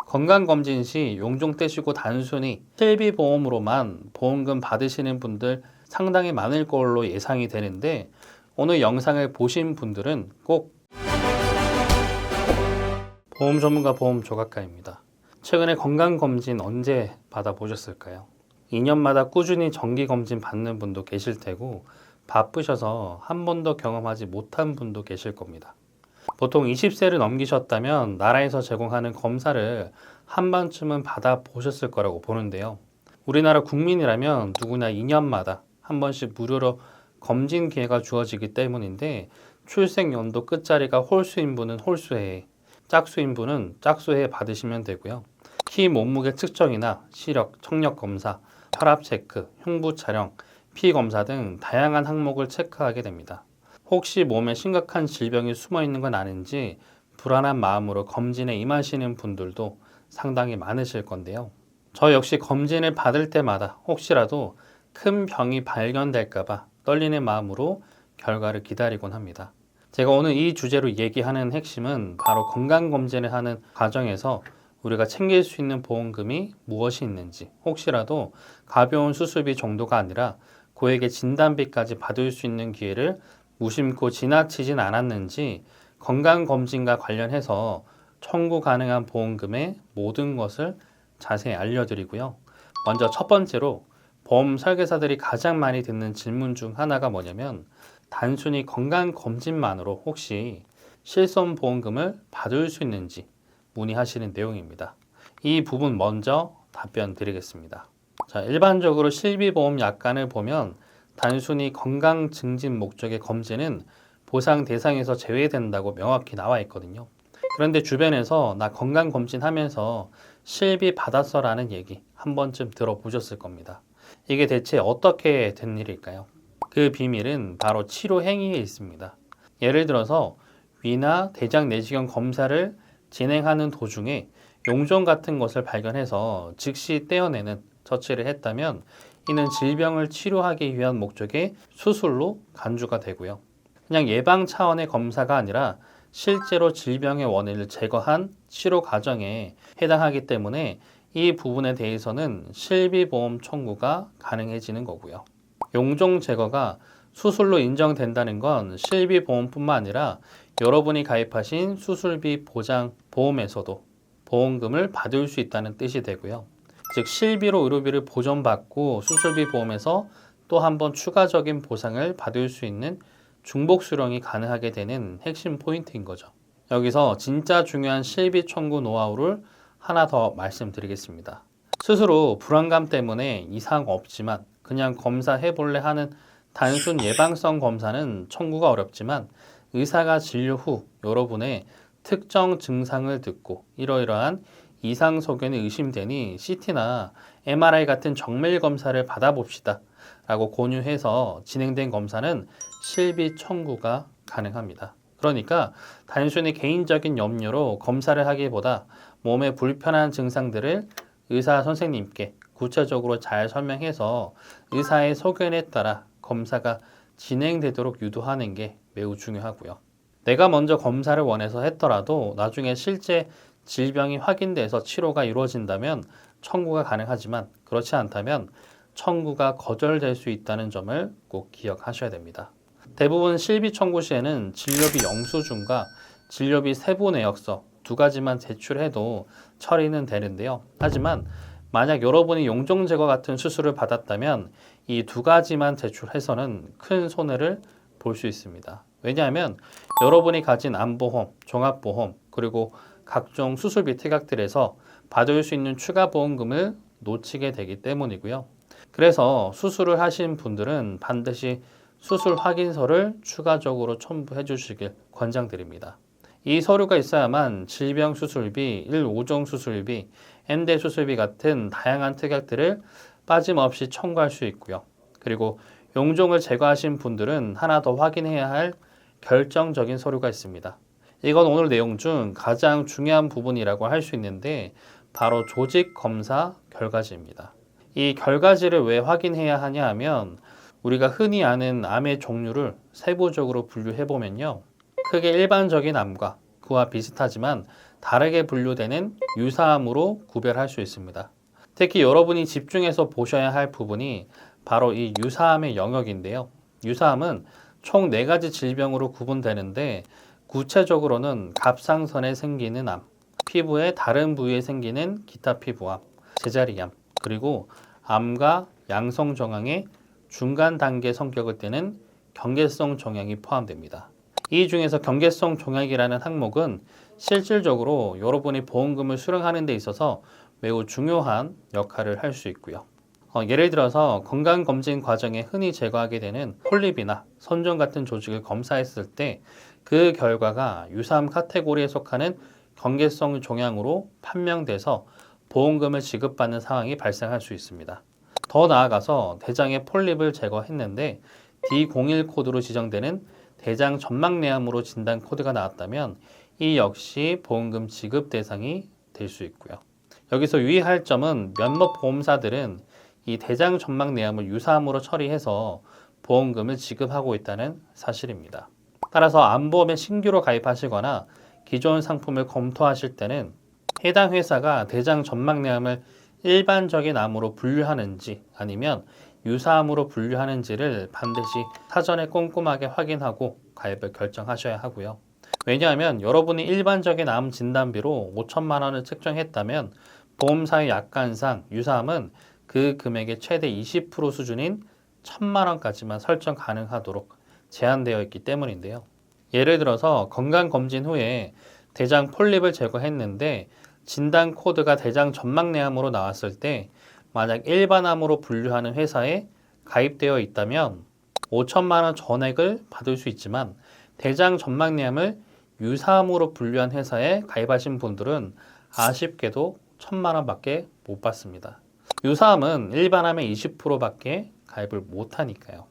건강검진 시 용종 떼시고 단순히 실비보험으로만 보험금 받으시는 분들 상당히 많을 걸로 예상이 되는데, 오늘 영상을 보신 분들은 꼭 보험 전문가 보험 조각가입니다. 최근에 건강검진 언제 받아보셨을까요? 2년마다 꾸준히 정기검진 받는 분도 계실 테고, 바쁘셔서 한 번도 경험하지 못한 분도 계실 겁니다. 보통 20세를 넘기셨다면 나라에서 제공하는 검사를 한 번쯤은 받아보셨을 거라고 보는데요. 우리나라 국민이라면 누구나 2년마다 한 번씩 무료로 검진 기회가 주어지기 때문인데, 출생연도 끝자리가 홀수인분은 홀수해, 짝수인분은 짝수해 받으시면 되고요. 키 몸무게 측정이나 시력, 청력 검사, 혈압 체크, 흉부 촬영, 피 검사 등 다양한 항목을 체크하게 됩니다. 혹시 몸에 심각한 질병이 숨어 있는 건 아닌지 불안한 마음으로 검진에 임하시는 분들도 상당히 많으실 건데요. 저 역시 검진을 받을 때마다 혹시라도 큰 병이 발견될까봐 떨리는 마음으로 결과를 기다리곤 합니다. 제가 오늘 이 주제로 얘기하는 핵심은 바로 건강검진을 하는 과정에서 우리가 챙길 수 있는 보험금이 무엇이 있는지, 혹시라도 가벼운 수술비 정도가 아니라 고액의 진단비까지 받을 수 있는 기회를 무심코 지나치진 않았는지, 건강검진과 관련해서 청구 가능한 보험금의 모든 것을 자세히 알려드리고요. 먼저 첫 번째로 보험 설계사들이 가장 많이 듣는 질문 중 하나가 뭐냐면, 단순히 건강검진만으로 혹시 실손보험금을 받을 수 있는지 문의하시는 내용입니다. 이 부분 먼저 답변 드리겠습니다. 자, 일반적으로 실비보험 약관을 보면 단순히 건강 증진 목적의 검진은 보상 대상에서 제외된다고 명확히 나와 있거든요. 그런데 주변에서 나 건강검진 하면서 실비 받았어 라는 얘기 한 번쯤 들어보셨을 겁니다. 이게 대체 어떻게 된 일일까요? 그 비밀은 바로 치료 행위에 있습니다. 예를 들어서 위나 대장 내시경 검사를 진행하는 도중에 용종 같은 것을 발견해서 즉시 떼어내는 처치를 했다면, 이는 질병을 치료하기 위한 목적의 수술로 간주가 되고요. 그냥 예방 차원의 검사가 아니라 실제로 질병의 원인을 제거한 치료 과정에 해당하기 때문에 이 부분에 대해서는 실비보험 청구가 가능해지는 거고요. 용종 제거가 수술로 인정된다는 건 실비보험뿐만 아니라 여러분이 가입하신 수술비 보장 보험에서도 보험금을 받을 수 있다는 뜻이 되고요. 즉 실비로 의료비를 보전받고 수술비 보험에서 또 한 번 추가적인 보상을 받을 수 있는 중복 수령이 가능하게 되는 핵심 포인트인 거죠. 여기서 진짜 중요한 실비 청구 노하우를 하나 더 말씀드리겠습니다. 스스로 불안감 때문에 이상 없지만 그냥 검사해볼래 하는 단순 예방성 검사는 청구가 어렵지만, 의사가 진료 후 여러분의 특정 증상을 듣고 이러이러한 이상 소견이 의심되니 CT나 MRI 같은 정밀 검사를 받아봅시다 라고 권유해서 진행된 검사는 실비 청구가 가능합니다. 그러니까 단순히 개인적인 염려로 검사를 하기보다 몸에 불편한 증상들을 의사 선생님께 구체적으로 잘 설명해서 의사의 소견에 따라 검사가 진행되도록 유도하는 게 매우 중요하고요. 내가 먼저 검사를 원해서 했더라도 나중에 실제 질병이 확인돼서 치료가 이루어진다면 청구가 가능하지만, 그렇지 않다면 청구가 거절될 수 있다는 점을 꼭 기억하셔야 됩니다. 대부분 실비 청구 시에는 진료비 영수증과 진료비 세부 내역서 두 가지만 제출해도 처리는 되는데요. 하지만 만약 여러분이 용종 제거 같은 수술을 받았다면 이 두 가지만 제출해서는 큰 손해를 볼 수 있습니다. 왜냐하면 여러분이 가진 암보험, 종합보험, 그리고 각종 수술비 특약들에서 받을 수 있는 추가 보험금을 놓치게 되기 때문이고요. 그래서 수술을 하신 분들은 반드시 수술 확인서를 추가적으로 첨부해 주시길 권장드립니다. 이 서류가 있어야만 질병 수술비, 1, 5종 수술비, M대 수술비 같은 다양한 특약들을 빠짐없이 청구할 수 있고요. 그리고 용종을 제거하신 분들은 하나 더 확인해야 할 결정적인 서류가 있습니다. 이건 오늘 내용 중 가장 중요한 부분이라고 할 수 있는데, 바로 조직 검사 결과지입니다. 이 결과지를 왜 확인해야 하냐 하면, 우리가 흔히 아는 암의 종류를 세부적으로 분류해 보면요, 크게 일반적인 암과 그와 비슷하지만 다르게 분류되는 유사암으로 구별할 수 있습니다. 특히 여러분이 집중해서 보셔야 할 부분이 바로 이 유사암의 영역인데요. 유사암은 총 4가지 질병으로 구분되는데 구체적으로는 갑상선에 생기는 암, 피부의 다른 부위에 생기는 기타 피부암, 제자리암, 그리고 암과 양성 종양의 중간 단계 성격을 띠는 경계성 종양이 포함됩니다. 이 중에서 경계성 종양이라는 항목은 실질적으로 여러분이 보험금을 수령하는 데 있어서 매우 중요한 역할을 할 수 있고요. 예를 들어서 건강검진 과정에 흔히 제거하게 되는 폴립이나 선종 같은 조직을 검사했을 때 그 결과가 유사암 카테고리에 속하는 경계성 종양으로 판명돼서 보험금을 지급받는 상황이 발생할 수 있습니다. 더 나아가서 대장의 폴립을 제거했는데 D01 코드로 지정되는 대장 점막내암으로 진단 코드가 나왔다면 이 역시 보험금 지급 대상이 될 수 있고요. 여기서 유의할 점은 몇몇 보험사들은 이 대장 점막내암을 유사암으로 처리해서 보험금을 지급하고 있다는 사실입니다. 따라서 암보험에 신규로 가입하시거나 기존 상품을 검토하실 때는 해당 회사가 대장 점막내암을 일반적인 암으로 분류하는지 아니면 유사암으로 분류하는지를 반드시 사전에 꼼꼼하게 확인하고 가입을 결정하셔야 하고요. 왜냐하면 여러분이 일반적인 암 진단비로 5천만 원을 책정했다면 보험사의 약관상 유사암은 그 금액의 최대 20% 수준인 1,000만 원까지만 설정 가능하도록 제한되어 있기 때문인데요. 예를 들어서 건강검진 후에 대장 폴립을 제거했는데 진단 코드가 대장 점막내암으로 나왔을 때 만약 일반암으로 분류하는 회사에 가입되어 있다면 5천만 원 전액을 받을 수 있지만 대장 점막내암을 유사암으로 분류한 회사에 가입하신 분들은 아쉽게도 1,000만 원밖에 못 받습니다. 유사암은 일반암의 20%밖에 가입을 못하니까요.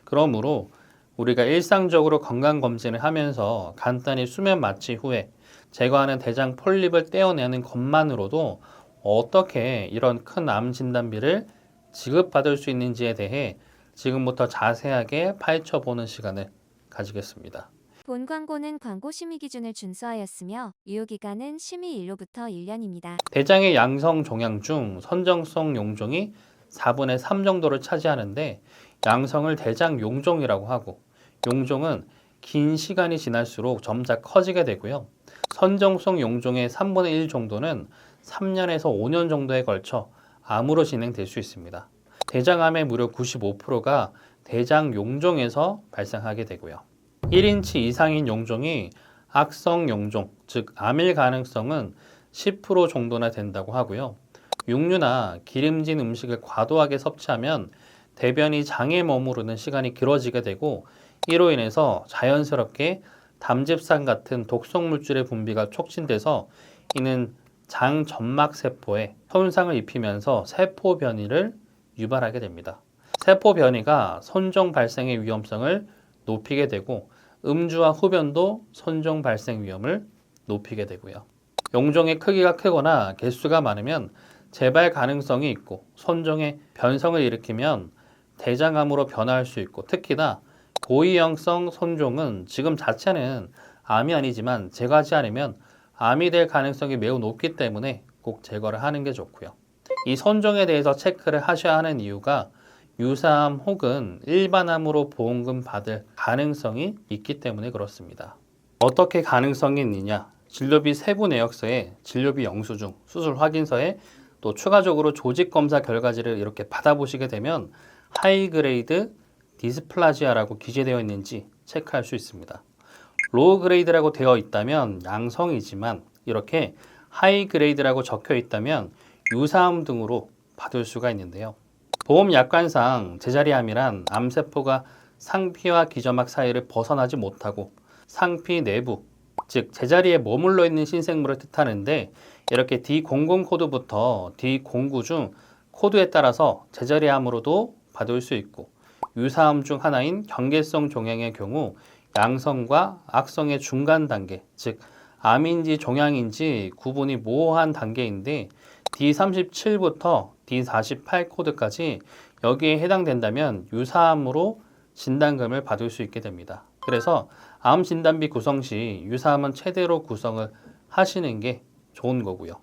그러므로 우리가 일상적으로 건강검진을 하면서 간단히 수면 마취 후에 제거하는 대장 폴립을 떼어내는 것만으로도 어떻게 이런 큰 암 진단비를 지급받을 수 있는지에 대해 지금부터 자세하게 파헤쳐보는 시간을 가지겠습니다. 본 광고는 광고 심의 기준을 준수하였으며 유효기간은 심의 일로부터 1년입니다. 대장의 양성 종양 중 선정성 용종이 4분의 3 정도를 차지하는데 양성을 대장 용종이라고 하고 용종은 긴 시간이 지날수록 점차 커지게 되고요. 선정성 용종의 3분의 1 정도는 3년에서 5년 정도에 걸쳐 암으로 진행될 수 있습니다. 대장암의 무려 95%가 대장 용종에서 발생하게 되고요. 1인치 이상인 용종이 악성 용종, 즉 암일 가능성은 10% 정도나 된다고 하고요. 육류나 기름진 음식을 과도하게 섭취하면 대변이 장에 머무르는 시간이 길어지게 되고 이로 인해서 자연스럽게 담즙산 같은 독성 물질의 분비가 촉진돼서 이는 장 점막 세포에 손상을 입히면서 세포 변이를 유발하게 됩니다. 세포 변이가 선종 발생의 위험성을 높이게 되고 음주와 흡연도 선종 발생 위험을 높이게 되고요. 용종의 크기가 크거나 개수가 많으면 재발 가능성이 있고 선종의 변성을 일으키면 대장암으로 변화할 수 있고 특히나 고위험성 선종은 지금 자체는 암이 아니지만 제거하지 않으면 암이 될 가능성이 매우 높기 때문에 꼭 제거를 하는 게 좋고요. 이 선종에 대해서 체크를 하셔야 하는 이유가 유사암 혹은 일반암으로 보험금 받을 가능성이 있기 때문에 그렇습니다. 어떻게 가능성이 있느냐? 진료비 세부 내역서에 진료비 영수증, 수술 확인서에 또 추가적으로 조직 검사 결과지를 이렇게 받아보시게 되면 하이 그레이드 디스플라지아라고 기재되어 있는지 체크할 수 있습니다. 로우 그레이드라고 되어 있다면 양성이지만 이렇게 하이 그레이드라고 적혀 있다면 유사암 등으로 받을 수가 있는데요. 보험 약관상 제자리암이란 암세포가 상피와 기저막 사이를 벗어나지 못하고 상피 내부, 즉 제자리에 머물러 있는 신생물을 뜻하는데 이렇게 D00 코드부터 D09 중 코드에 따라서 제자리암으로도 받을 수 있고 유사암 중 하나인 경계성 종양의 경우 양성과 악성의 중간 단계, 즉 암인지 종양인지 구분이 모호한 단계인데 D37부터 D48 코드까지 여기에 해당된다면 유사암으로 진단금을 받을 수 있게 됩니다. 그래서 암 진단비 구성 시 유사암은 최대로 구성을 하시는 게 좋은 거고요.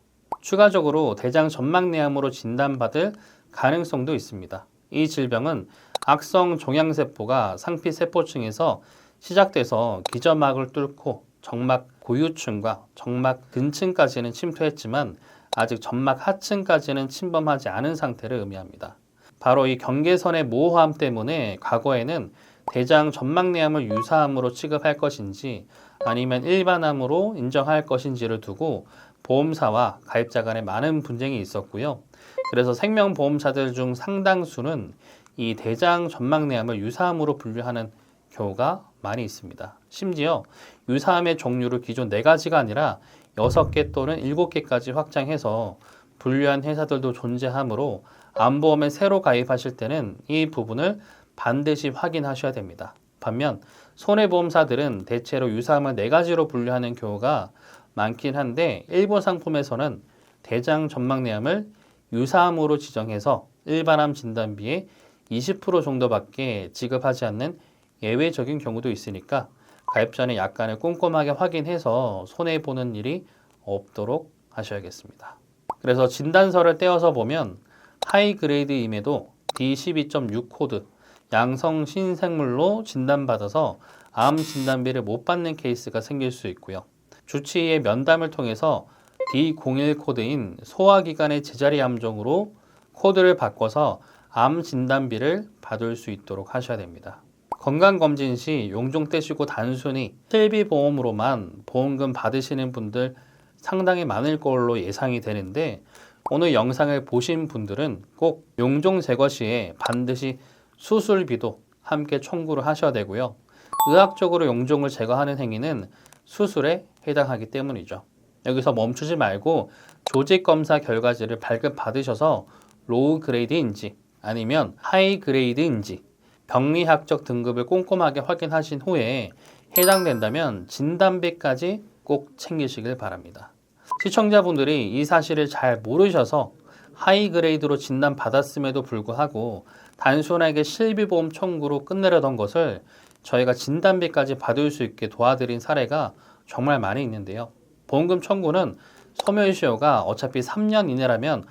추가적으로 대장 점막내암으로 진단받을 가능성도 있습니다. 이 질병은 악성 종양세포가 상피세포층에서 시작돼서 기저막을 뚫고 정막 고유층과 정막 근층까지는 침투했지만 아직 점막 하층까지는 침범하지 않은 상태를 의미합니다. 바로 이 경계선의 모호함 때문에 과거에는 대장 점막내암을 유사암으로 취급할 것인지 아니면 일반암으로 인정할 것인지를 두고 보험사와 가입자 간에 많은 분쟁이 있었고요. 그래서 생명보험사들 중 상당수는 이 대장 점막내암을 유사암으로 분류하는 경우가 많이 있습니다. 심지어 유사암의 종류를 기존 4가지가 아니라 6개 또는 7개까지 확장해서 분류한 회사들도 존재하므로 암보험에 새로 가입하실 때는 이 부분을 반드시 확인하셔야 됩니다. 반면 손해보험사들은 대체로 유사암을 4가지로 분류하는 경우가 많긴 한데 일부 상품에서는 대장 점막내암을 유사암으로 지정해서 일반암 진단비의 20% 정도밖에 지급하지 않는 예외적인 경우도 있으니까 가입 전에 약관을 꼼꼼하게 확인해서 손해보는 일이 없도록 하셔야겠습니다. 그래서 진단서를 떼어서 보면 하이 그레이드임에도 D12.6 코드 양성 신생물로 진단받아서 암 진단비를 못 받는 케이스가 생길 수 있고요. 주치의의 면담을 통해서 D01 코드인 소화기관의 제자리 암종으로 코드를 바꿔서 암 진단비를 받을 수 있도록 하셔야 됩니다. 건강검진 시 용종 떼시고 단순히 실비보험으로만 보험금 받으시는 분들 상당히 많을 걸로 예상이 되는데 오늘 영상을 보신 분들은 꼭 용종 제거 시에 반드시 수술비도 함께 청구를 하셔야 되고요. 의학적으로 용종을 제거하는 행위는 수술에 해당하기 때문이죠. 여기서 멈추지 말고 조직검사 결과지를 발급받으셔서 로우 그레이드인지 아니면 하이 그레이드인지 병리학적 등급을 꼼꼼하게 확인하신 후에 해당된다면 진단비까지 꼭 챙기시길 바랍니다. 시청자분들이 이 사실을 잘 모르셔서 하이 그레이드로 진단받았음에도 불구하고 단순하게 실비보험 청구로 끝내려던 것을 저희가 진단비까지 받을 수 있게 도와드린 사례가 정말 많이 있는데요. 보험금 청구는 소멸시효가 어차피 3년 이내라면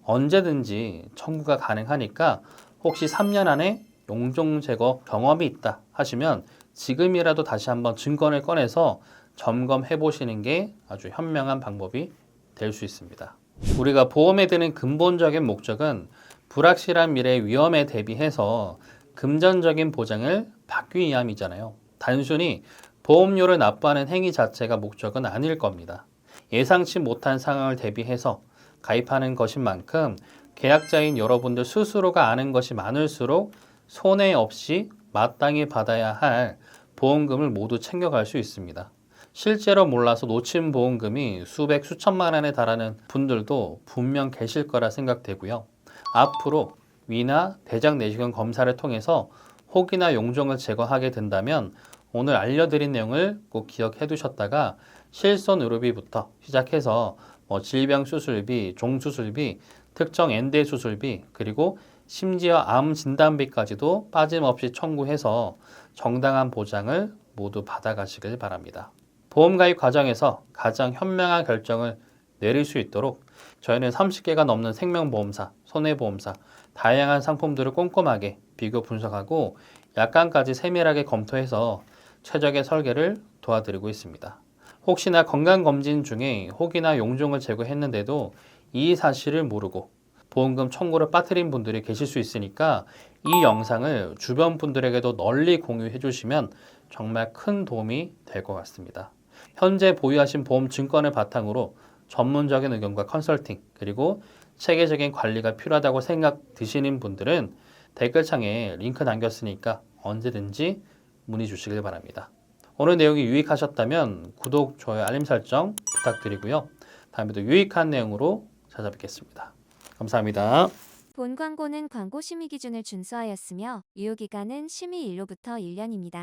언제든지 청구가 가능하니까 혹시 3년 안에 용종 제거 경험이 있다 하시면 지금이라도 다시 한번 증권을 꺼내서 점검해 보시는 게 아주 현명한 방법이 될 수 있습니다. 우리가 보험에 드는 근본적인 목적은 불확실한 미래 위험에 대비해서 금전적인 보장을 받기 위함이잖아요. 단순히 보험료를 납부하는 행위 자체가 목적은 아닐 겁니다. 예상치 못한 상황을 대비해서 가입하는 것인 만큼 계약자인 여러분들 스스로가 아는 것이 많을수록 손해 없이 마땅히 받아야 할 보험금을 모두 챙겨갈 수 있습니다. 실제로 몰라서 놓친 보험금이 수백, 수천만 원에 달하는 분들도 분명 계실 거라 생각되고요. 앞으로 위나 대장 내시경 검사를 통해서 혹이나 용종을 제거하게 된다면 오늘 알려드린 내용을 꼭 기억해 두셨다가 실손 의료비부터 시작해서 질병 수술비, 종수술비, 특정 엔대 수술비, 그리고 심지어 암 진단비까지도 빠짐없이 청구해서 정당한 보장을 모두 받아가시길 바랍니다. 보험 가입 과정에서 가장 현명한 결정을 내릴 수 있도록 저희는 30개가 넘는 생명보험사, 손해보험사, 다양한 상품들을 꼼꼼하게 비교 분석하고 약관까지 세밀하게 검토해서 최적의 설계를 도와드리고 있습니다. 혹시나 건강검진 중에 혹이나 용종을 제거했는데도 이 사실을 모르고 보험금 청구를 빠뜨린 분들이 계실 수 있으니까 이 영상을 주변 분들에게도 널리 공유해 주시면 정말 큰 도움이 될 것 같습니다. 현재 보유하신 보험 증권을 바탕으로 전문적인 의견과 컨설팅 그리고 체계적인 관리가 필요하다고 생각 드시는 분들은 댓글창에 링크 남겼으니까 언제든지 문의 주시길 바랍니다. 오늘 내용이 유익하셨다면 구독, 좋아요, 알림 설정 부탁드리고요. 다음에도 유익한 내용으로 찾아뵙겠습니다. 감사합니다. 본 광고는 광고 심의 기준을 준수하였으며 유효기간은 심의 일로부터 1년입니다.